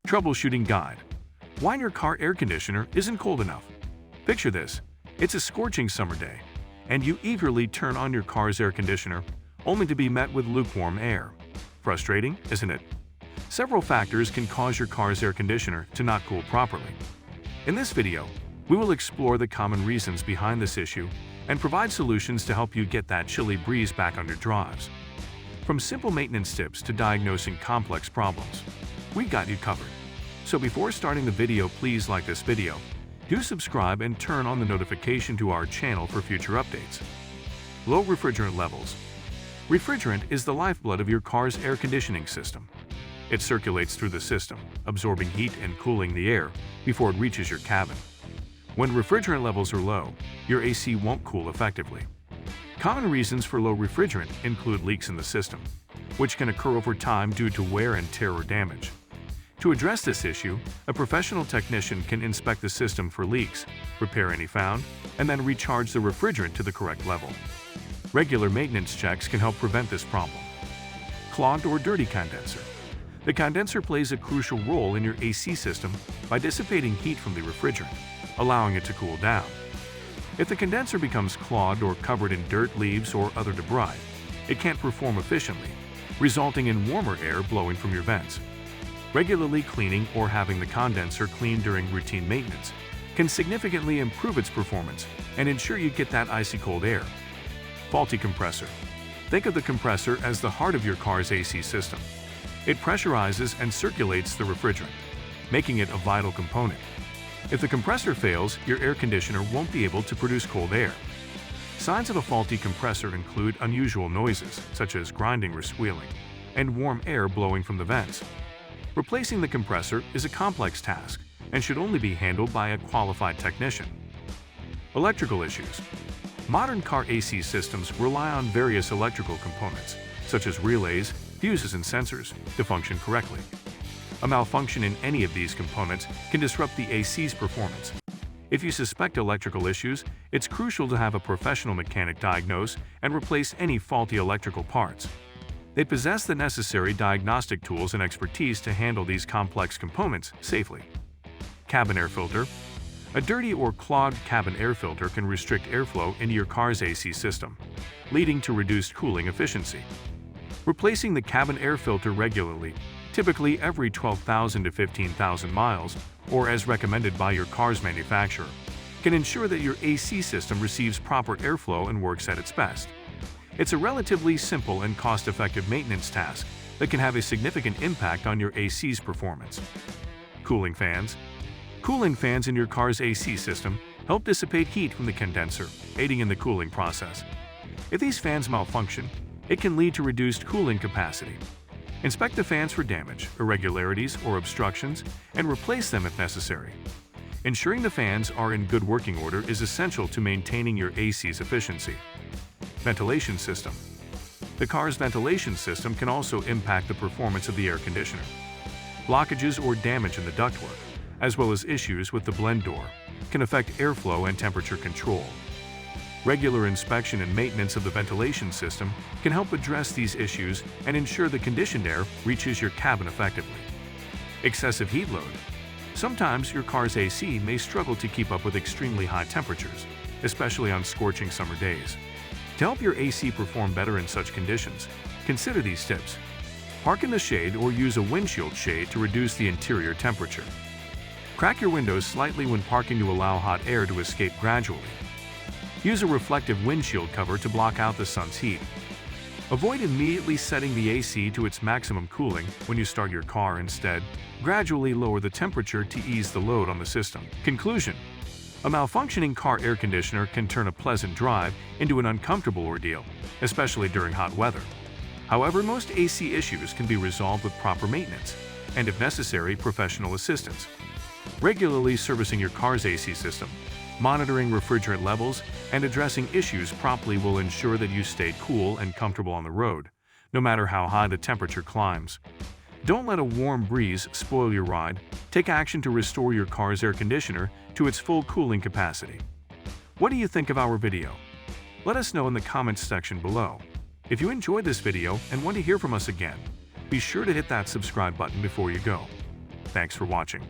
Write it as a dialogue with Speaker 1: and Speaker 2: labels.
Speaker 1: Troubleshooting guide. Why your car air conditioner isn't cold enough. Picture this. It's a scorching summer day, and you eagerly turn on your car's air conditioner, only to be met with lukewarm air. Frustrating, isn't it? Several factors can cause your car's air conditioner to not cool properly. In this video, we will explore the common reasons behind this issue and provide solutions to help you get that chilly breeze back on your drives. From simple maintenance tips to diagnosing complex problems, we got you covered. So before starting the video, please like this video, do subscribe and turn on the notification to our channel for future updates. Low refrigerant levels. Refrigerant is the lifeblood of your car's air conditioning system. It circulates through the system, absorbing heat and cooling the air before it reaches your cabin. When refrigerant levels are low, your AC won't cool effectively. Common reasons for low refrigerant include leaks in the system, which can occur over time due to wear and tear or damage. To address this issue, a professional technician can inspect the system for leaks, repair any found, and then recharge the refrigerant to the correct level. Regular maintenance checks can help prevent this problem. Clogged or dirty condenser. The condenser plays a crucial role in your AC system by dissipating heat from the refrigerant, allowing it to cool down. If the condenser becomes clogged or covered in dirt, leaves, or other debris, it can't perform efficiently, resulting in warmer air blowing from your vents. Regularly cleaning or having the condenser cleaned during routine maintenance can significantly improve its performance and ensure you get that icy cold air. Faulty compressor. Think of the compressor as the heart of your car's AC system. It pressurizes and circulates the refrigerant, making it a vital component. If the compressor fails, your air conditioner won't be able to produce cold air. Signs of a faulty compressor include unusual noises, such as grinding or squealing, and warm air blowing from the vents. Replacing the compressor is a complex task and should only be handled by a qualified technician. Electrical issues. Modern car AC systems rely on various electrical components, such as relays, fuses, and sensors, to function correctly. A malfunction in any of these components can disrupt the AC's performance. If you suspect electrical issues, it's crucial to have a professional mechanic diagnose and replace any faulty electrical parts. They possess the necessary diagnostic tools and expertise to handle these complex components safely. Cabin air filter. A dirty or clogged cabin air filter can restrict airflow into your car's AC system, leading to reduced cooling efficiency. Replacing the cabin air filter regularly, typically every 12,000 to 15,000 miles, or as recommended by your car's manufacturer, can ensure that your AC system receives proper airflow and works at its best. It's a relatively simple and cost-effective maintenance task that can have a significant impact on your AC's performance. Cooling fans. Cooling fans in your car's AC system help dissipate heat from the condenser, aiding in the cooling process. If these fans malfunction, it can lead to reduced cooling capacity. Inspect the fans for damage, irregularities, or obstructions, and replace them if necessary. Ensuring the fans are in good working order is essential to maintaining your AC's efficiency. Ventilation system. The car's ventilation system can also impact the performance of the air conditioner. Blockages or damage in the ductwork, as well as issues with the blend door, can affect airflow and temperature control. Regular inspection and maintenance of the ventilation system can help address these issues and ensure the conditioned air reaches your cabin effectively. Excessive heat load. Sometimes your car's AC may struggle to keep up with extremely high temperatures, especially on scorching summer days. To help your AC perform better in such conditions, consider these tips. Park in the shade or use a windshield shade to reduce the interior temperature. Crack your windows slightly when parking to allow hot air to escape gradually. Use a reflective windshield cover to block out the sun's heat. Avoid immediately setting the AC to its maximum cooling when you start your car. Instead, gradually lower the temperature to ease the load on the system. Conclusion. A malfunctioning car air conditioner can turn a pleasant drive into an uncomfortable ordeal, especially during hot weather. However, most AC issues can be resolved with proper maintenance and, if necessary, professional assistance. Regularly servicing your car's AC system, monitoring refrigerant levels, and addressing issues promptly will ensure that you stay cool and comfortable on the road, no matter how high the temperature climbs. Don't let a warm breeze spoil your ride. Take action to restore your car's air conditioner to its full cooling capacity. What do you think of our video? Let us know in the comments section below. If you enjoyed this video and want to hear from us again, be sure to hit that subscribe button before you go. Thanks for watching.